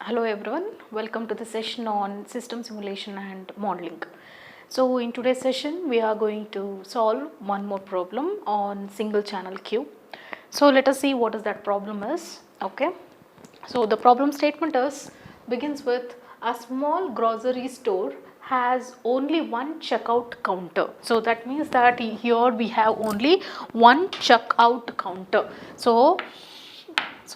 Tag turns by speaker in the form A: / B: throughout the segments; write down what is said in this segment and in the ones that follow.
A: Hello everyone, welcome to the session on system simulation and modeling. So in today's session we are going to solve one more problem on single channel queue. So let us see what is that problem is. Okay. So the problem statement begins with a small grocery store has only one checkout counter. So that means that here we have only one checkout counter. So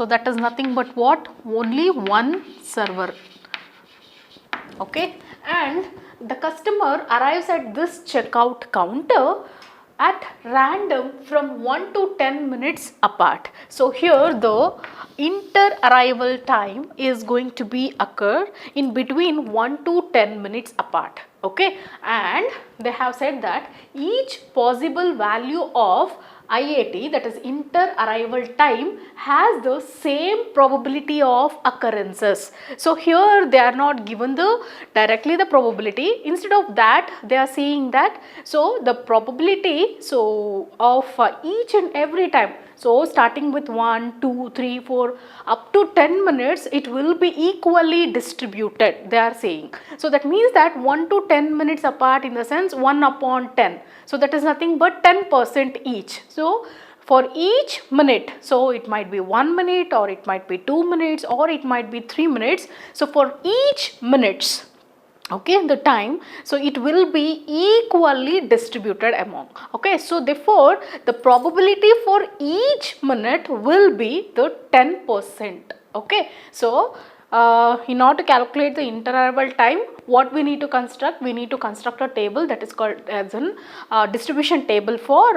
A: that is nothing but what? Only one server. Okay, and the customer arrives at this checkout counter at random from 1 to 10 minutes apart. So here the inter arrival time is going to be occur in between 1 to 10 minutes apart. Okay, and they have said that each possible value of IAT, that is inter arrival time, has the same probability of occurrences. So here they are not given directly the probability. Instead of that they are saying that so the probability of each and every time, so starting with 1, 2, 3, 4 up to 10 minutes it will be equally distributed, they are saying. So that means that 1 to 10 minutes apart, in the sense 1 upon 10. So that is nothing but 10% each. So for each minute, so it might be 1 minute or it might be 2 minutes or it might be 3 minutes. So for each minutes, okay, the time, so it will be equally distributed among. Okay, so therefore the probability for each minute will be the 10%. Okay, so in order to calculate the interval time, what we need to construct? We need to construct a table that is called as an distribution table for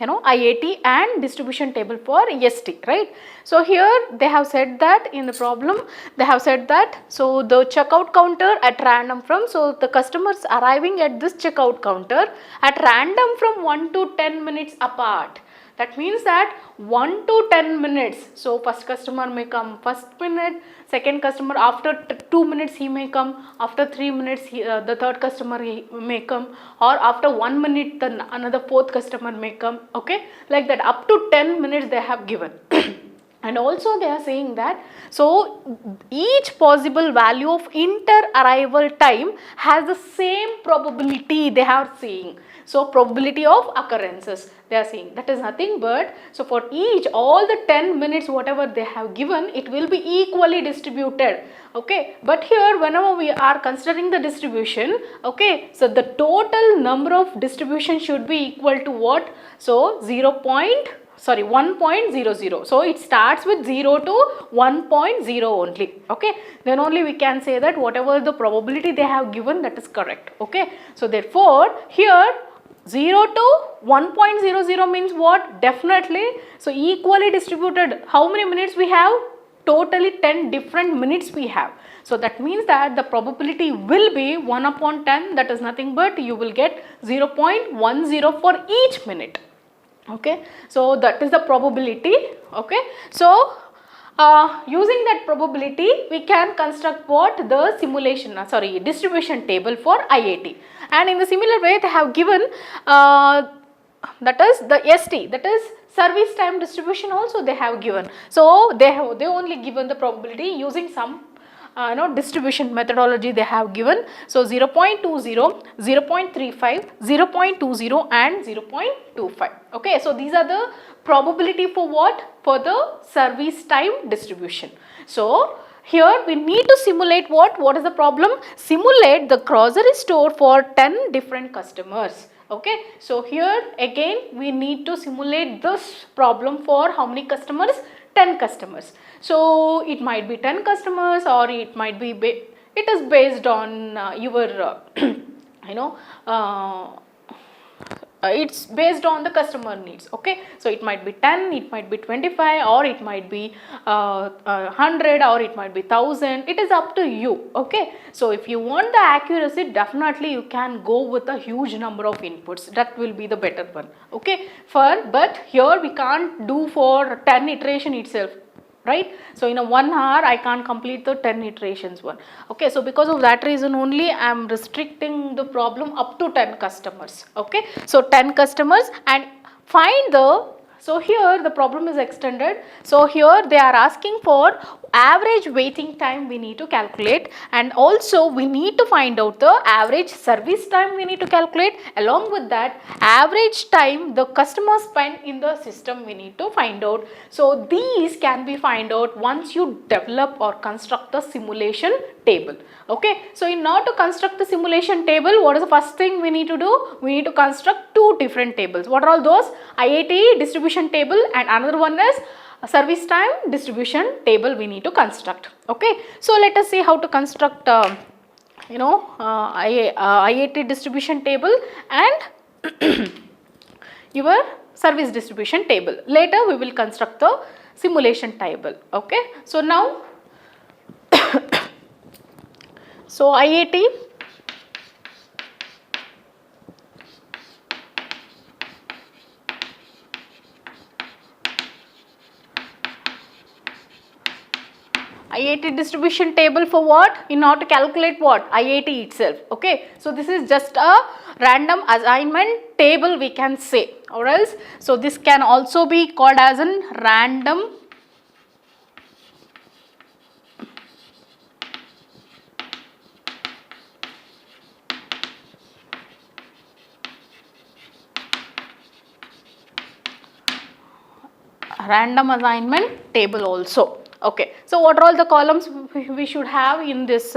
A: IAT and distribution table for ST, right? So here they have said that in the problem, they have said that so the checkout counter at random from, so the customers arriving at this checkout counter at random from 1 to 10 minutes apart. That means that 1 to 10 minutes, so first customer may come first minute, second customer after 2 minutes he may come, after 3 minutes the third customer may come, or after 1 minute then another fourth customer may come. Okay, like that up to 10 minutes they have given. And also they are saying that so each possible value of inter arrival time has the same probability, they are saying. So probability of occurrences, they are saying, that is nothing but, so for each all the 10 minutes whatever they have given, it will be equally distributed. Okay, but here whenever we are considering the distribution, okay, so the total number of distribution should be equal to what? So 1.00. So it starts with 0 to 1.0 only. Okay, then only we can say that whatever the probability they have given, that is correct. Okay, so therefore here 0 to 1.00 means what? Definitely, so equally distributed. How many minutes we have? Totally 10 different minutes we have. So that means that the probability will be 1 upon 10, that is nothing but you will get 0.10 for each minute. Okay, so that is the probability. Okay, so using that probability we can construct what? The simulation, distribution table for IAT. And in the similar way they have given that is the ST, that is service time distribution also they have given. So they only given the probability using some distribution methodology they have given. So 0.20, 0.35, 0.20 and 0.25. Okay, so these are the probability for what? For the service time distribution. So here we need to simulate what? What is the problem? Simulate the grocery store for 10 different customers. Okay, so here again we need to simulate this problem for how many customers? 10 customers. So it might be 10 customers or it might be, it is based on your it's based on the customer needs. Okay, so it might be 10, it might be 25, or it might be 100, or it might be 1000. It is up to you. Okay, so if you want the accuracy, definitely you can go with a huge number of inputs. That will be the better one. Okay, but here we can't do for 10 iteration itself, right? So in a 1 hour I can't complete the 10 iterations one. Okay, so because of that reason only I am restricting the problem up to 10 customers. Okay, so 10 customers and find the, so here the problem is extended. So here they are asking for average waiting time we need to calculate, and also we need to find out the average service time we need to calculate. Along with that, average time the customer spent in the system we need to find out. So these can be find out once you develop or construct the simulation table. Okay, so in order to construct the simulation table, what is the first thing we need to do? We need to construct two different tables. What are all those? IAT distribution table, and another one is a service time distribution table we need to construct. Okay, so let us see how to construct IAT distribution table and your service distribution table. Later we will construct the simulation table. Okay, so now so IAT distribution table for what? In order to calculate what? IAT itself. Okay, so this is just a random assignment table we can say, or else so this can also be called as a random assignment table also. Okay, so what are all the columns we should have in this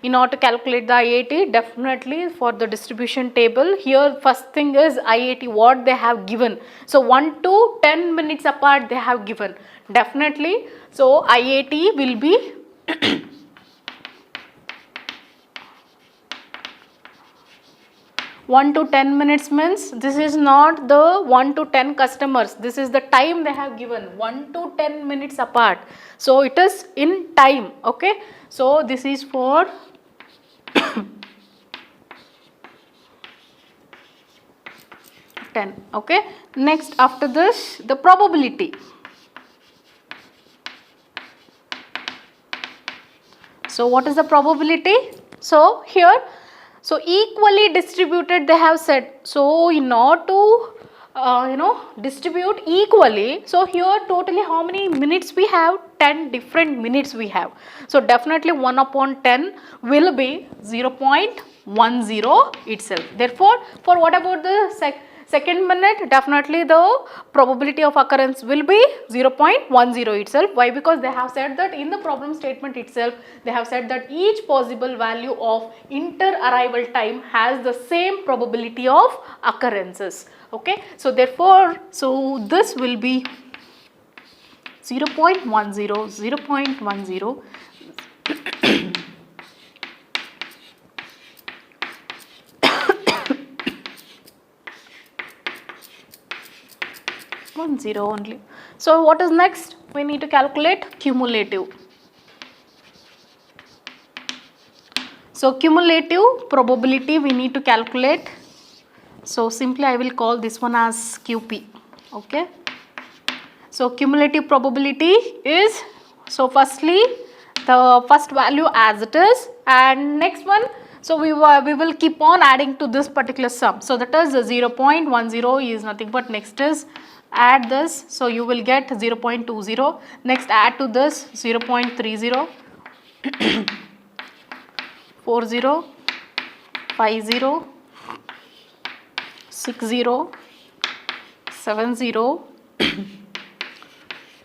A: in order to calculate the IAT? Definitely for the distribution table, here first thing is IAT, what they have given. So 1 to 10 minutes apart they have given. Definitely, so IAT will be 1 to 10 minutes means this is not the 1 to 10 customers, this is the time they have given, 1 to 10 minutes apart. So it is in time. Okay, so this is for 10. Okay, next after this the probability. So what is the probability? So here, so equally distributed they have said. So in order to distribute equally, so here totally how many minutes we have? 10 different minutes we have. So definitely 1 upon 10 will be 0.10 itself. Therefore, for what about the second minute, definitely the probability of occurrence will be 0.10 itself. Why? Because they have said that in the problem statement itself, they have said that each possible value of inter-arrival time has the same probability of occurrences. Okay, so therefore, so this will be 0.10, 0.10. 10 only. So what is next? We need to calculate cumulative. So cumulative probability we need to calculate. So simply I will call this one as QP. Okay. So cumulative probability is, so firstly the first value as it is, and next one, so we will keep on adding to this particular sum. So that is 0.10 is nothing but, next is add this, so you will get 0.20, next add to this 0.30, 40, 50, 60, 70,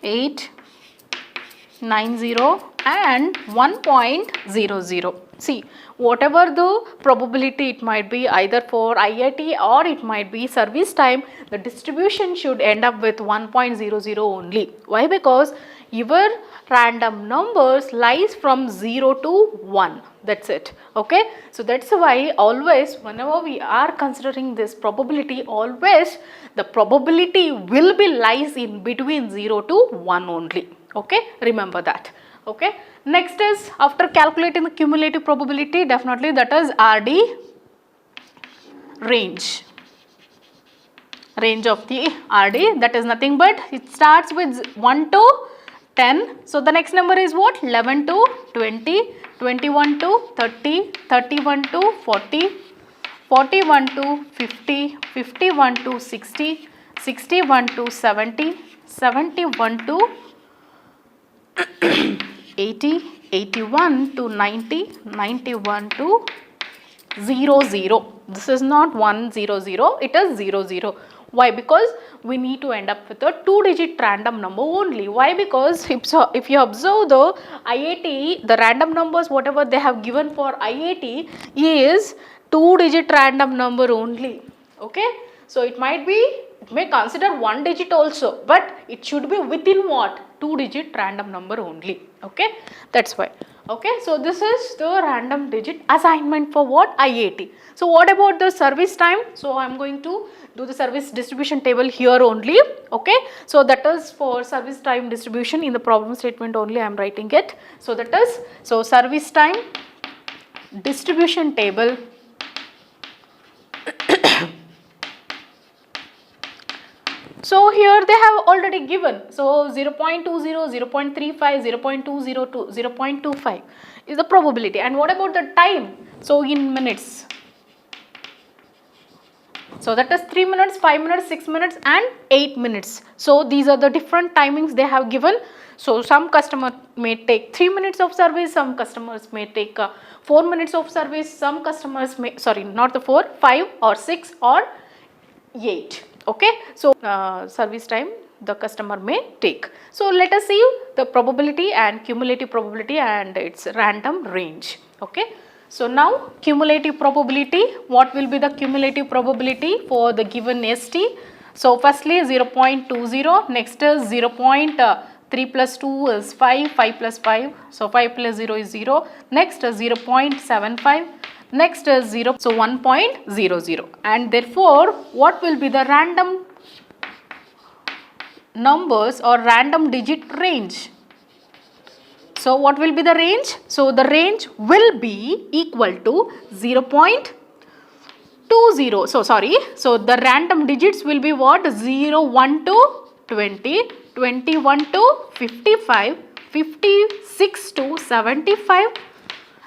A: 8, 90 and 1.00. See, whatever the probability it might be, either for IIT or it might be service time, the distribution should end up with 1.00 only. Why? Because your random numbers lies from 0 to 1. That's it. Okay. So that's why always whenever we are considering this probability, always the probability will be lies in between 0 to 1 only. Okay. Remember that. Okay. Next is, after calculating the cumulative probability, definitely that is RD range. Range of the RD, that is nothing but it starts with 1 to 10. So the next number is what? 11 to 20, 21 to 30, 31 to 40, 41 to 50, 51 to 60, 61 to 70, 71 to 80, 81 to 90, 91 to 00. This is not 100, it is 00. Why? Because we need to end up with a 2-digit random number only. Why? Because if you observe the IAT, the random numbers whatever they have given for IAT is 2-digit random number only. Okay, so it may consider 1 digit also, but it should be within what? 2-digit random number only. Okay, that's why. Okay, so this is the random digit assignment for what? IAT. So what about the service time? So I am going to do the service distribution table here only. Okay, so that is for service time distribution. In the problem statement only I am writing it. So that is, so service time distribution table so here they have already given, so 0.20, 0.35, 0.202, 0.25 is the probability. And what about the time? So in minutes. So that is 3 minutes, 5 minutes, 6 minutes and 8 minutes. So these are the different timings they have given. So some customer may take 3 minutes of service, some customers may take 4 minutes of service, some customers may, sorry, not the 4, 5 or 6 or 8. Okay, so service time the customer may take. So let us see the probability and cumulative probability and its random range. Okay, so now cumulative probability, what will be the cumulative probability for the given ST? So firstly 0.20, next is 0.3 plus 2 is 5, 5 plus 5, so 5 plus 0 is 0, next is 0.75, next is 0, so 1.00, and therefore what will be the random numbers or random digit range? So what will be the range? So the range will be equal to 0.20, so sorry, so the random digits will be what? 0, 1 to 20, 21 to 55, 56 to 75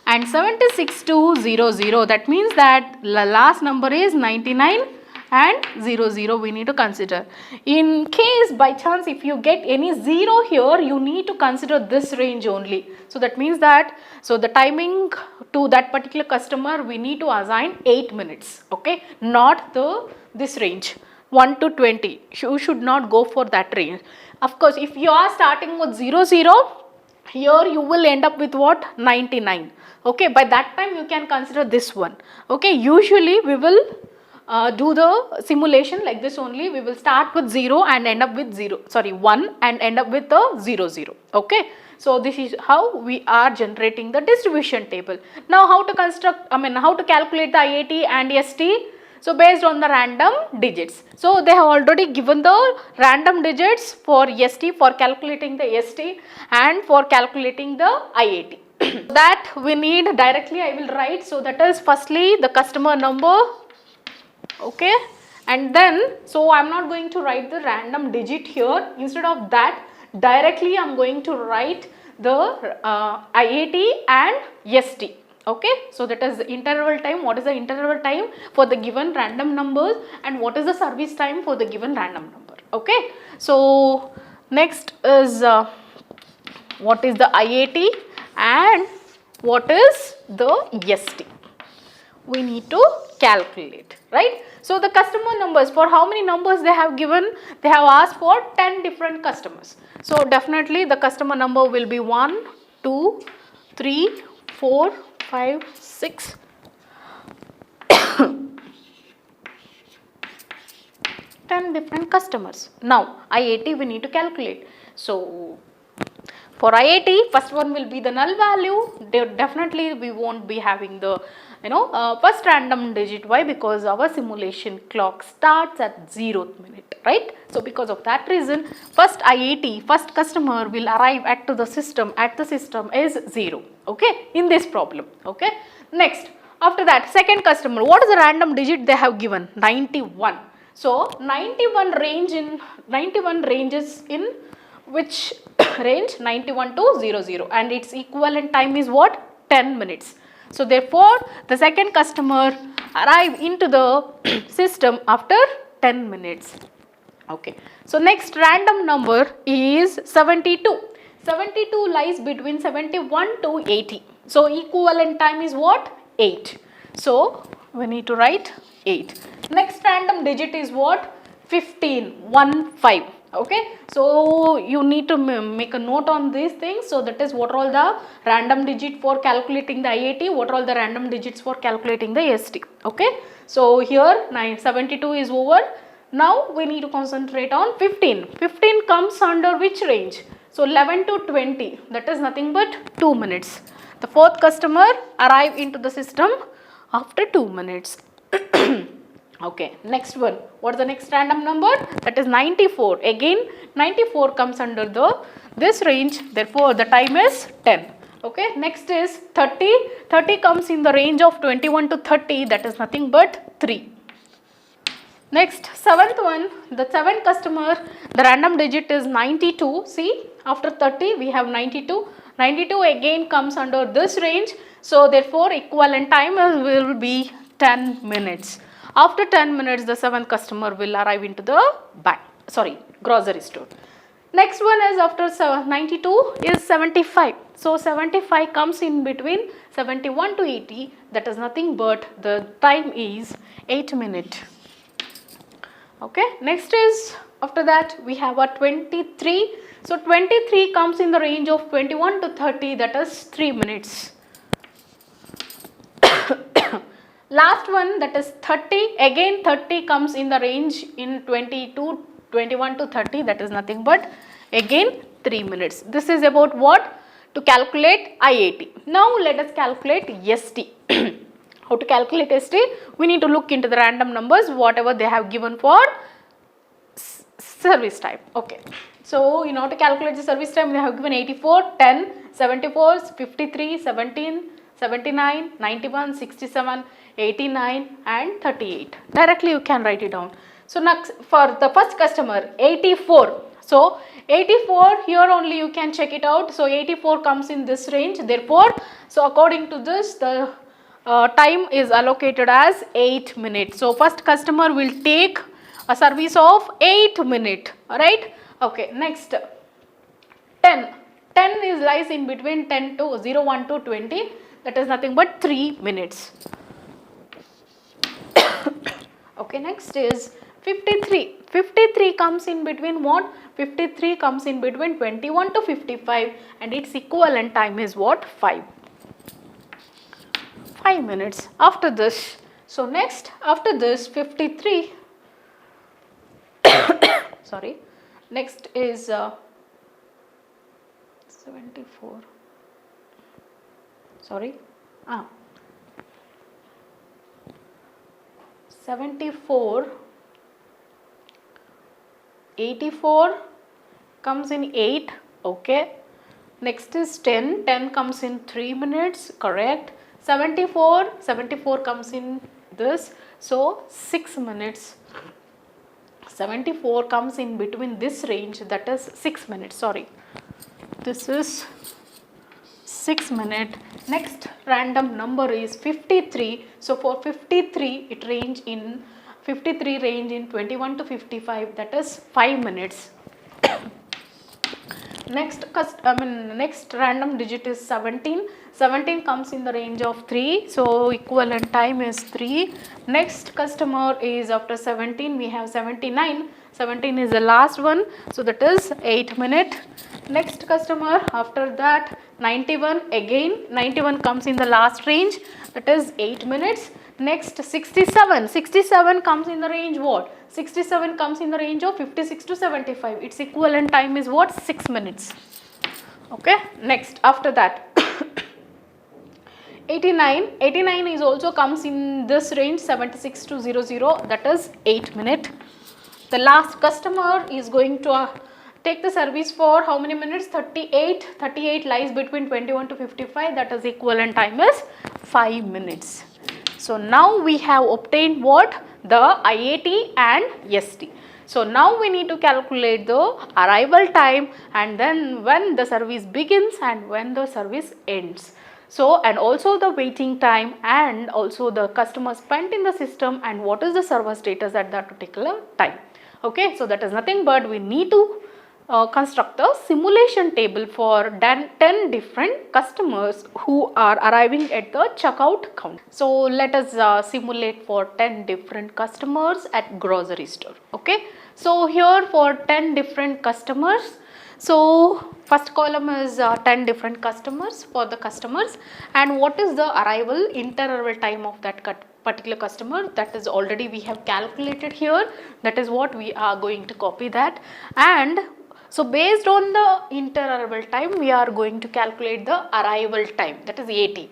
A: and 76 to 00. That means that the last number is 99 and 00 we need to consider. In case by chance if you get any 0 here, you need to consider this range only. So that means that, so the timing to that particular customer we need to assign 8 minutes. Okay, not this range 1 to 20. You should not go for that range. Of course, if you are starting with 00, here you will end up with what? 99. Okay, by that time you can consider this one. Okay, usually we will do the simulation like this only. We will start with 0 and end up with 1 and end up with a 00. Okay, so this is how we are generating the distribution table. Now how to construct, how to calculate the IAT and ST? So based on the random digits. So they have already given the random digits for ST, for calculating the ST and for calculating the IAT. That we need directly I will write. So that is firstly the customer number. Okay, and then so I am not going to write the random digit here. Instead of that, directly I am going to write the IAT and ST. Okay, so that is the interval time. What is the interval time for the given random numbers and what is the service time for the given random number? Okay, so next is what is the IAT and what is the ST? We need to calculate, right? So the customer numbers, for how many numbers they have given? They have asked for 10 different customers. So definitely the customer number will be 1, 2, 3, 4, 5, 6, 10 different customers. Now IAT we need to calculate. So for IAT, first one will be the null value. Definitely we won't be having the first random digit. Why? Because our simulation clock starts at 0th minute, right? So because of that reason, first IAT, first customer will arrive at the system is 0. Okay, in this problem. Okay, next after that second customer, what is the random digit they have given? 91. So 91 ranges in which range? 91 to 00, and its equivalent time is what? 10 minutes. So therefore the second customer arrive into the system after 10 minutes. Okay, so next random number is 72. 72 lies between 71 to 80. So equivalent time is what? 8. So we need to write 8. Next random digit is what? 15, 1, 5. Okay, so you need to make a note on these things. So that is what are all the random digit for calculating the IAT, what are all the random digits for calculating the ST. Okay, so here 72 is over. Now we need to concentrate on 15. 15 comes under which range? So 11 to 20, that is nothing but 2 minutes. The fourth customer arrived into the system after 2 minutes. Okay, next one. What is the next random number? That is 94. Again, 94 comes under this range. Therefore, the time is 10. Okay, next is 30. 30 comes in the range of 21 to 30. That is nothing but 3. Next, seventh one, the seventh customer, the random digit is 92. See, after 30 we have 92. 92 again comes under this range. So therefore, equivalent time will be 10 minutes. After 10 minutes, the seventh customer will arrive into the grocery store. Next one is after 92 is 75. So 75 comes in between 71 to 80. That is nothing but the time is 8 minutes. Okay, next is after that we have a 23. So 23 comes in the range of 21 to 30, that is 3 minutes. Last one, that is 30. Again 30 comes in the range in 21 to 30, that is nothing but again 3 minutes. This is about what? To calculate IAT. Now let us calculate ST. How to calculate ST? We need to look into the random numbers, whatever they have given for service time. Okay. So, in order to calculate the service time, they have given 84, 10, 74, 53, 17, 79, 91, 67, 89 and 38. Directly you can write it down. So, next for the first customer, 84. So, 84 here only you can check it out. So, 84 comes in this range. Therefore, so according to this, the time is allocated as 8 minutes. So, first customer will take a service of 8 minutes. Alright. Okay. Next, 10. 10 is lies in between 10 to 01 to 20. That is nothing but 3 minutes. Okay. Next is 53. 53 comes in between what? 53 comes in between 21 to 55 and its equivalent time is what? 5 minutes. After this, so next after this 53 sorry, next is 74 sorry 74, 84 comes in 8. Okay, next is 10. 10 comes in 3 minutes. Correct. 74 comes in this, so 6 minutes. 74 comes in between this range, that is 6 minutes. Sorry, this is 6 minutes. Next random number is 53. So for 53 it range in 21 to 55, that is 5 minutes. Next random digit is 17. 17 comes in the range of 3, so equivalent time is 3. Next customer is after 17 we have 79. 17 is the last one, so that is 8 minutes. Next customer after that 91, again 91 comes in the last range, that is 8 minutes. Next 67. 67 comes in the range what? 67 comes in the range of 56 to 75. Its equivalent time is what? 6 minutes. Okay. Next after that 89. 89 is also comes in this range 76 to 00, that is 8 minutes. The last customer is going to take the service for how many minutes? 38. 38 lies between 21 to 55, that is equivalent time is 5 minutes. So now we have obtained what? The IAT and ST. So now we need to calculate the arrival time and then when the service begins and when the service ends. So and also the waiting time and also the customer spent in the system and what is the server status at that particular time. Okay, so that is nothing but we need to construct a simulation table for 10 different customers who are arriving at the checkout counter. So let us simulate for 10 different customers at grocery store. Okay, so here for 10 different customers, so first column is 10 different customers for the customers, and what is the arrival interval time of that particular customer, that is already we have calculated here, that is what we are going to copy that. And so based on the interarrival time, we are going to calculate the arrival time, that is AT.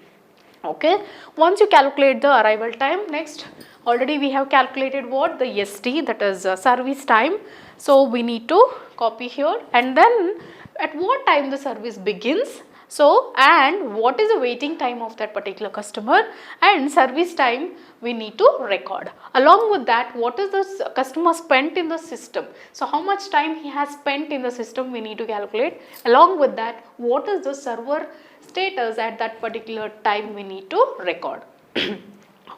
A: Okay, once you calculate the arrival time, next already we have calculated what the ST, that is service time. So we need to copy here, and then at what time the service begins. So, and what is the waiting time of that particular customer, and service time we need to record. Along with that, what is the customer spent in the system. So, how much time he has spent in the system we need to calculate. Along with that, what is the server status at that particular time we need to record.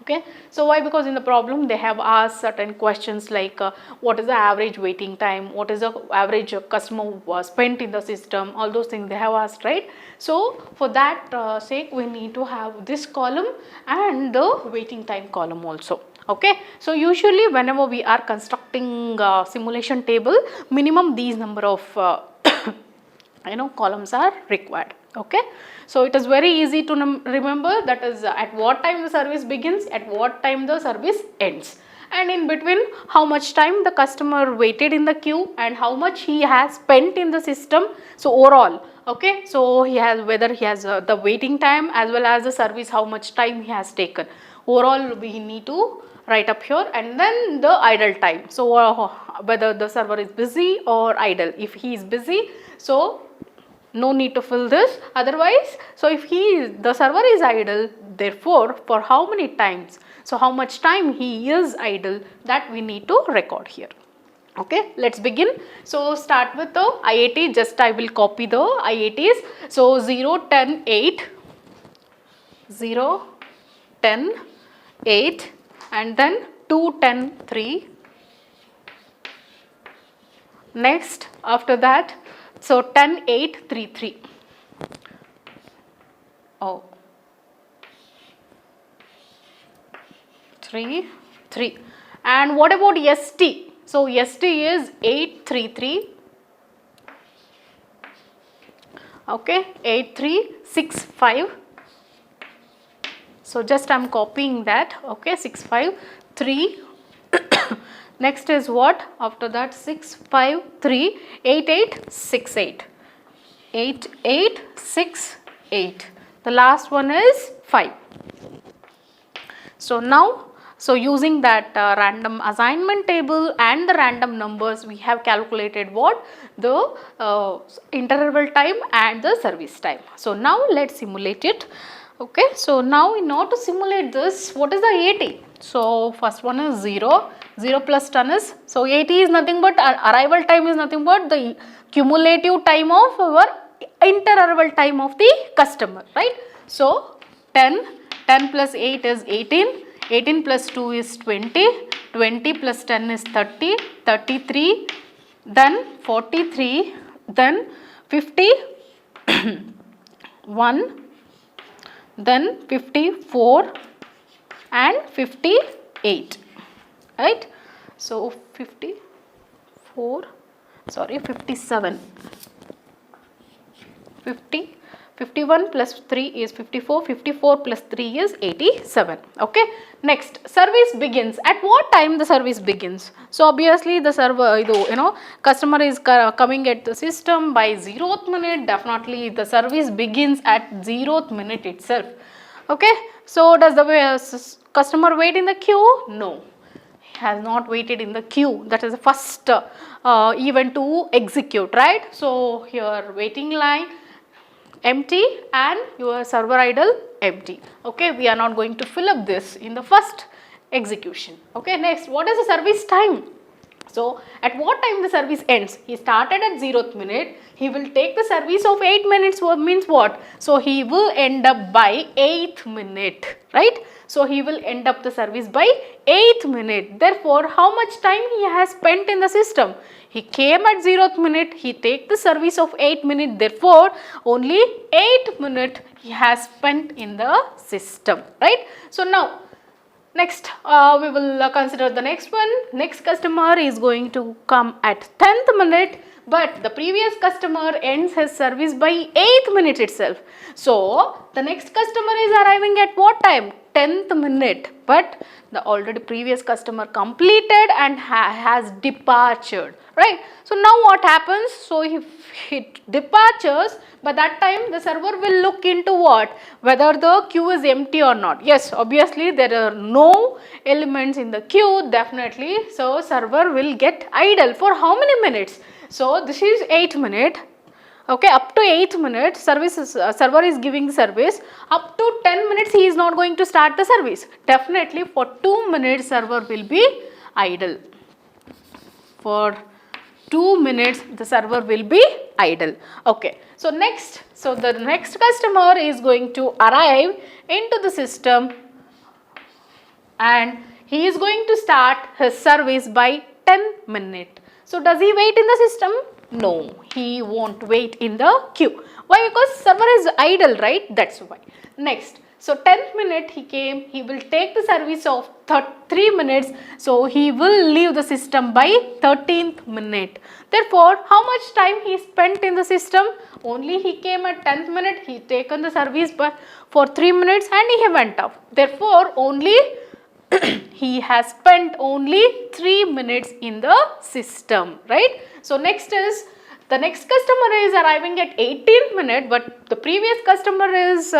A: Okay, so why? Because in the problem they have asked certain questions like what is the average waiting time, what is the average customer spent in the system, all those things they have asked, right? So for that sake we need to have this column and the waiting time column also. Okay, so usually whenever we are constructing simulation table, minimum these number of columns are required. Okay, so it is very easy to remember, that is at what time the service begins, at what time the service ends, and in between how much time the customer waited in the queue and how much he has spent in the system. So overall, okay, so he has, whether he has the waiting time as well as the service, how much time he has taken. Overall we need to write up here, and then the idle time. So whether the server is busy or idle. If he is busy, so no need to fill this, otherwise, so if the server is idle, therefore for how many times, so how much time he is idle, that we need to record here. Okay, let's begin. So start with the IAT, just I will copy the IATs. So 0, 10, 8, 0, 10, 8, and then 2, 10, 3. Next after that, so 10, 8, 3, 3. Oh, 3, 3. And what about ST? So ST is 8, 3, 3. Okay, 8, 3, 6, 5. So just I am copying that. Okay, 6, 5, 3. Next is what? After that 6, 5, 3, 8, 8, 6, 8. 8, 8, 6, 8. The last one is 5. So now, so using that random assignment table and the random numbers, we have calculated what? The interval time and the service time. So now let's simulate it. Okay, so now in order to simulate this, what is the AT? So first one is 0, 0 plus 10 is, so AT is nothing but, arrival time is nothing but the cumulative time of our interarrival time of the customer, right? So 10 plus 8 is 18, 18 plus 2 is 20, 20 plus 10 is 30, 33, then 43, then 51, then 54 and 58, right? So 54, sorry, 57, 50, 51 plus 3 is 54, 54 plus 3 is 87. Okay, next, service begins. At what time the service begins? So obviously the server, customer is coming at the system by 0th minute, definitely the service begins at 0th minute itself. Okay, so does the customer wait in the queue? No, he has not waited in the queue. That is the first event to execute, right? So here waiting line empty and your server idle empty. Okay, we are not going to fill up this in the first execution. Okay, next, what is the service time? So at what time the service ends? He started at 0th minute. He will take the service of 8 minutes. Means what? So he will end up by 8th minute, right? So he will end up the service by 8th minute. Therefore, how much time he has spent in the system? He came at 0th minute. He take the service of 8 minute. Therefore, only 8 minute he has spent in the system, right? So now, next, we will consider the next one. Next customer is going to come at 10th minute, but the previous customer ends his service by 8th minute itself. So, the next customer is arriving at what time? 10th minute, but the already previous customer completed and has departed, right? So, now what happens? So, he departures, but that time the server will look into what? Whether the queue is empty or not. Yes, obviously there are no elements in the queue, definitely. So, server will get idle for how many minutes? So, this is 8 minute. Okay, up to 8th minute server is giving the service. Up to 10 minutes he is not going to start the service. Definitely for 2 minutes server will be idle. For 2 minutes the server will be idle. Okay, so the next customer is going to arrive into the system and he is going to start his service by 10 minutes. So does he wait in the system? No, he won't wait in the queue. Why? Because server is idle, right? That's why. Next, so 10th minute he came, he will take the service of 3 minutes. So he will leave the system by 13th minute. Therefore, how much time he spent in the system? Only he came at 10th minute, he taken the service for 3 minutes and he went off. Therefore, only he has spent only 3 minutes in the system, right? So next is, the next customer is arriving at 18th minute, but the previous customer is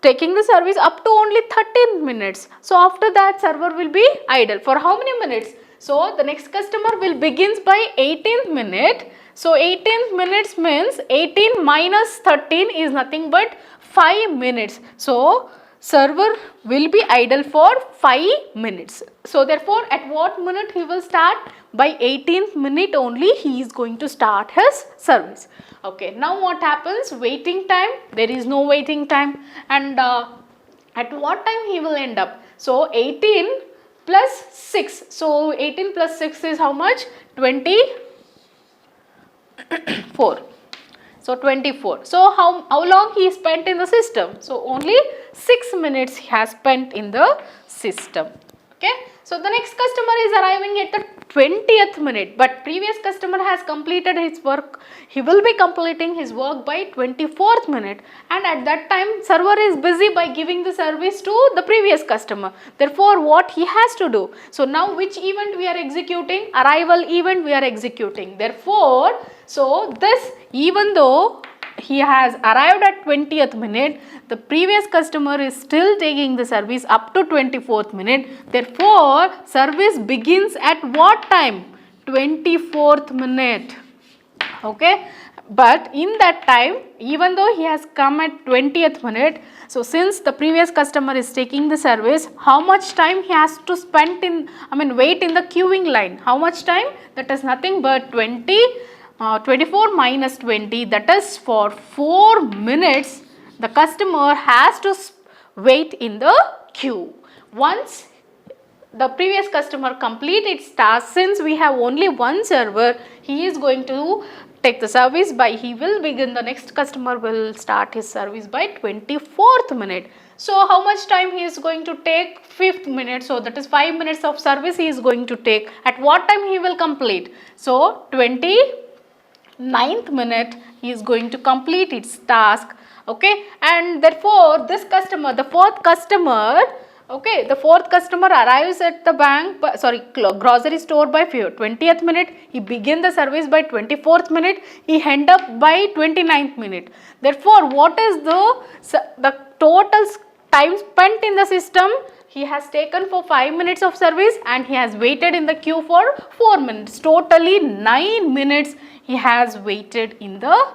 A: taking the service up to only 13 minutes. So after that server will be idle for how many minutes? So the next customer will begins by 18th minute. So 18th minutes means 18 minus 13 is nothing but 5 minutes. So server will be idle for 5 minutes. So therefore, at what minute he will start? By 18th minute only he is going to start his service. Okay, now what happens? Waiting time, there is no waiting time, and at what time he will end up? So 18 plus 6. So 18 plus 6 is how much? 24. So 24. So how long he spent in the system? So only 6 minutes he has spent in the system. Okay. So the next customer is arriving at the 20th minute, but previous customer has completed his work. He will be completing his work by 24th minute, and at that time server is busy by giving the service to the previous customer. Therefore, what he has to do? So now which event we are executing? Arrival event we are executing. Therefore, so this, even though he has arrived at 20th minute, the previous customer is still taking the service up to 24th minute. Therefore, service begins at what time? 24th minute. Okay. But in that time, even though he has come at 20th minute, so since the previous customer is taking the service, how much time he has to spend in, wait in the queuing line? How much time? That is nothing but 24 minus 20, that is for 4 minutes the customer has to wait in the queue. Once the previous customer complete its task, since we have only one server, he is going to take the service by, he will begin, the next customer will start his service by 24th minute. So how much time he is going to take? 5th minute. So that is 5 minutes of service he is going to take. At what time he will complete? So 29th minute he is going to complete its task. Okay, and therefore this customer, the fourth customer, okay, the fourth customer arrives at the grocery store by 20th minute. He begin the service by 24th minute. He end up by 29th minute. Therefore, what is the total time spent in the system? He has taken for 5 minutes of service and he has waited in the queue for 4 minutes. Totally 9 minutes he has waited in the,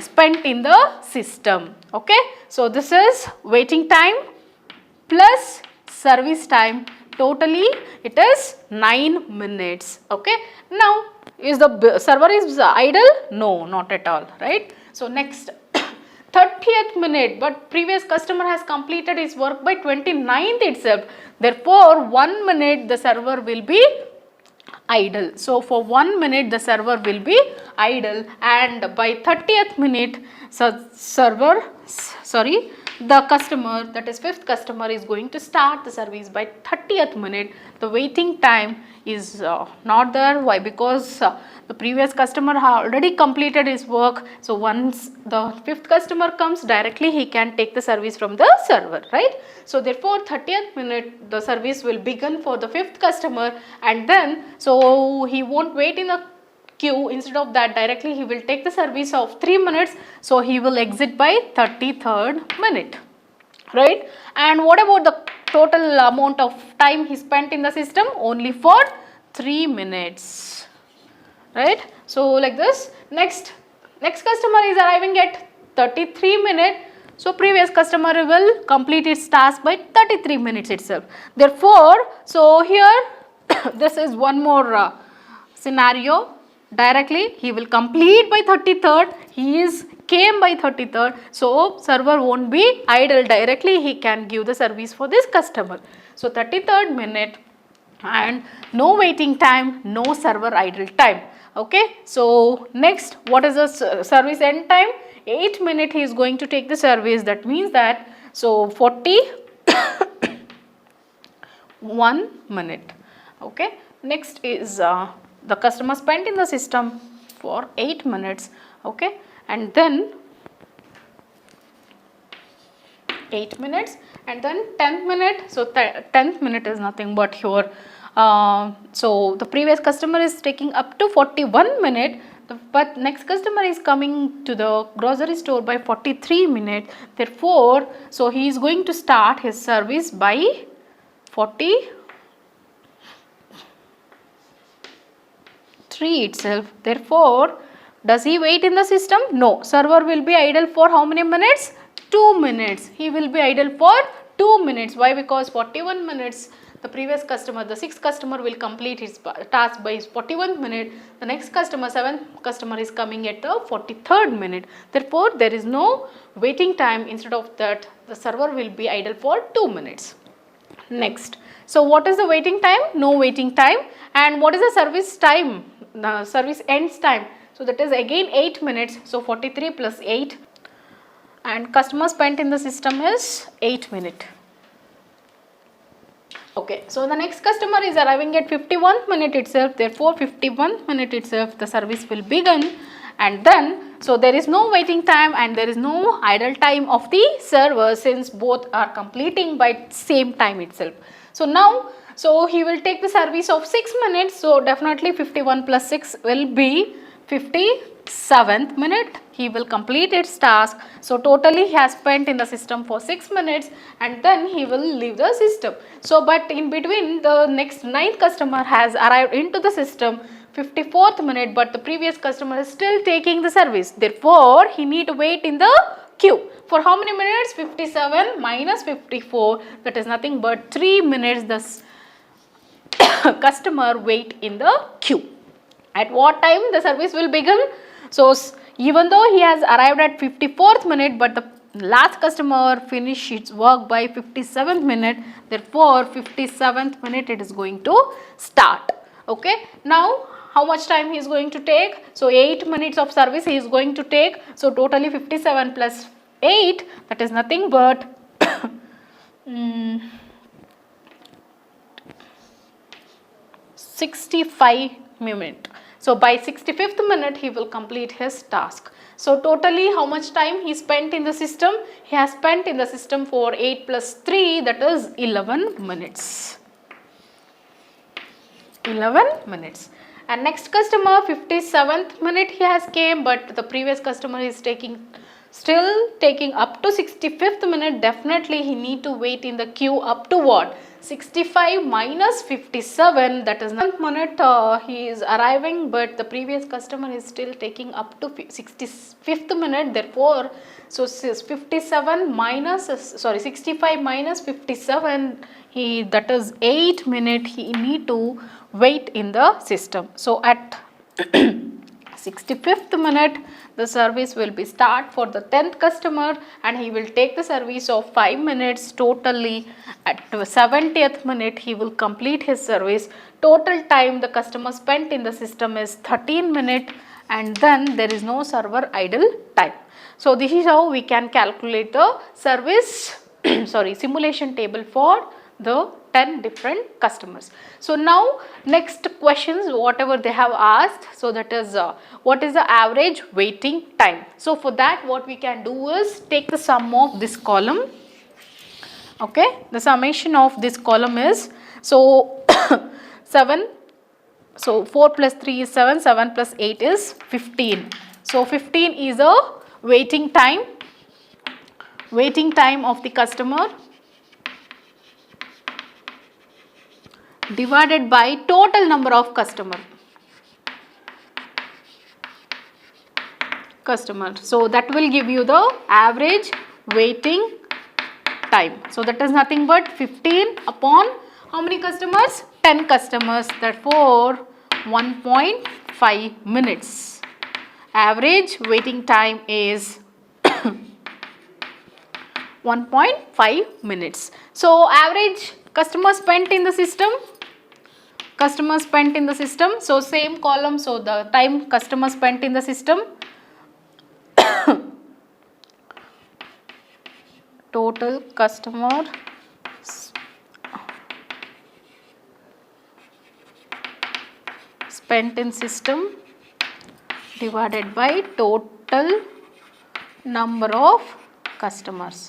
A: spent in the system. Okay. So this is waiting time plus service time Totally it is 9 minutes. Okay. Now is the server is idle? No, not at all, right? So next 30th minute, but previous customer has completed his work by 29th itself. Therefore 1 minute the server will be idle. So for 1 minute the server will be idle, and by 30th minute the customer, that is fifth customer, is going to start the service by 30th minute. The waiting time is not there. Why? Because the previous customer already completed his work. So once the fifth customer comes, directly he can take the service from the server, right? So therefore 30th minute the service will begin for the fifth customer, and then so he won't wait in the queue. Instead of that, directly he will take the service of 3 minutes. So he will exit by 33rd minute, right? And what about the total amount of time he spent in the system? Only for 3 minutes, right? So like this, next customer is arriving at 33 minutes. So previous customer will complete its task by 33 minutes itself. Therefore, so here this is one more scenario. Directly he will complete by 33rd. He came by 33rd. So server won't be idle. Directly he can give the service for this customer. So 33rd minute, and no waiting time, no server idle time. Okay. So next, what is the service end time? 8 minutes he is going to take the service. That means that, so 41 minute. Okay. Next is the customer spent in the system for 8 minutes. Okay. And then 8 minutes, and then 10th minute. So 10th minute is nothing but here. So the previous customer is taking up to 41 minutes, but next customer is coming to the grocery store by 43 minutes. Therefore, so he is going to start his service by 43 itself. Therefore, does he wait in the system? No. Server will be idle for how many minutes? 2 minutes. He will be idle for 2 minutes. Why? Because 41 minutes the previous customer, the sixth customer, will complete his task by 41st minute. The next customer, seventh customer, is coming at the 43rd minute. Therefore, there is no waiting time. Instead of that, the server will be idle for 2 minutes. Next, so what is the waiting time? No waiting time. And what is the service time? The service ends time. So that is again 8 minutes. So 43 plus 8, and customer spent in the system is 8 minutes. Okay, so the next customer is arriving at 51st minute itself. Therefore 51st minute itself the service will begin, and then so there is no waiting time and there is no idle time of the server, since both are completing by same time itself. So now, so he will take the service of 6 minutes. So definitely 51 plus 6 will be 57th minute. He will complete its task. So totally he has spent in the system for 6 minutes, and then he will leave the system. So but in between, the next 9th customer has arrived into the system 54th minute, but the previous customer is still taking the service. Therefore, he need to wait in the queue for how many minutes? 57 minus 54, that is nothing but 3 minutes the customer wait in the queue. At what time the service will begin? So even though he has arrived at 54th minute, but the last customer finished its work by 57th minute. Therefore 57th minute it is going to start. Okay. Now how much time he is going to take? So 8 minutes of service he is going to take. So totally 57 plus 8, that is nothing but 65 minutes. So by 65th minute he will complete his task. So totally how much time he spent in the system? He has spent in the system for 8 plus 3, that is 11 minutes. 11 minutes. And next customer, 57th minute he has came, but the previous customer is taking still taking up to 65th minute, definitely he need to wait in the queue up to what? 65 minus 57, that is 9th minute he is arriving, but the previous customer is still taking up to 65th minute, therefore, so 57 minus, 65 minus 57, that is 8 minute he need to wait in the system. So at 65th minute, the service will be start for the 10th customer and he will take the service of 5 minutes totally. At 70th minute, he will complete his service. Total time the customer spent in the system is 13 minutes and then there is no server idle time. So this is how we can calculate the service simulation table for the 10 different customers. So now next questions whatever they have asked, so that is what is the average waiting time. So for that what we can do is take the sum of this column. Okay, the summation of this column is, so 7, so 4 plus 3 is 7, 7 plus 8 is 15. So 15 is a waiting time of the customer divided by total number of customers. So that will give you the average waiting time. So that is nothing but 15 upon how many customers? 10 customers, therefore 1.5 minutes. Average waiting time is 1.5 minutes. So average customer spent in the system, so same column, so the time customer spent in the system, total customer spent in system divided by total number of customers.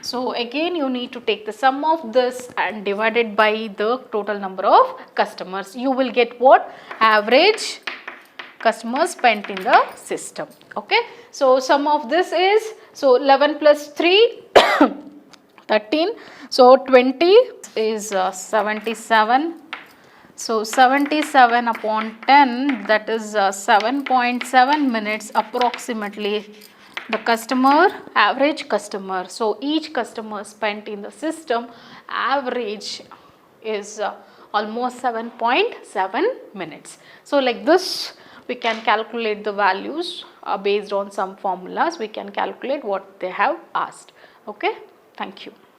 A: So again you need to take the sum of this and divide it by the total number of customers. You will get what? Average customers spent in the system. Okay. So sum of this is, so 11 plus 3 13. So 20 is 77. So 77 upon 10, that is 7.7 minutes approximately. The customer, average customer, so each customer spent in the system average is almost 7.7 minutes. So like this we can calculate the values based on some formulas. We can calculate what they have asked. Okay, thank you.